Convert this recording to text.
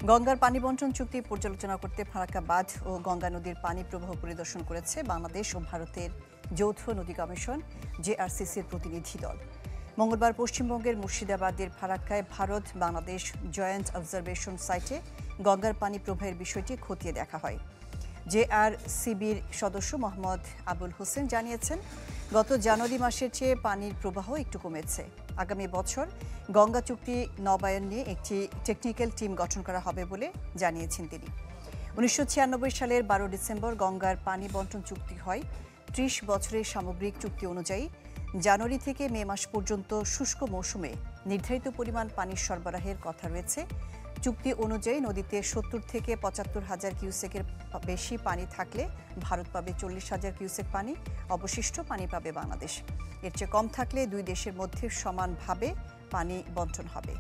গঙ্গার পানি বণ্টন চুক্তি পর্যালোচনা করতে ফারাক্কা বাঁধ ও গঙ্গা নদীর পানি প্রবাহ পরিদর্শন করেছে বাংলাদেশ ও ভারতের যৌথ নদী কমিশন জেআরসিসির প্রতিনিধি দল। মঙ্গলবার পশ্চিমবঙ্গের মুর্শিদাবাদের ফারাক্কায় ভারত বাংলাদেশ জয়েন্ট অবজারভেশন সাইটে গঙ্গার পানি প্রবাহের বিষয়টি খতিয়ে দেখা হয়। জেআরসিবির সদস্য মোহাম্মদ আবুল হোসেন জানিয়েছেন, গত জানুয়ারি মাসের চেয়ে পানির প্রবাহ একটু কমেছে। আগামী বছর গঙ্গা চুক্তি নবায়ন নিয়ে একটি টেকনিক্যাল টিম গঠন করা হবে বলে জানিয়েছেন তিনি। 1996 সালের 12 ডিসেম্বর গঙ্গার পানি বণ্টন চুক্তি হয়। 30 বছরের সামগ্রিক চুক্তি অনুযায়ী জানুয়ারি থেকে মে মাস পর্যন্ত শুষ্ক মৌসুমে নির্ধারিত পরিমাণ পানির সরবরাহের কথা রয়েছে। চুক্তি অনুযায়ী নদীতে 70 থেকে 75 হাজার কিউসেকের বেশি পানি থাকলে ভারত পাবে 40 হাজার কিউসেক পানি, অবশিষ্ট পানি পাবে বাংলাদেশ। এর চেয়ে কম থাকলে দুই দেশের মধ্যে সমানভাবে পানি বণ্টন হবে।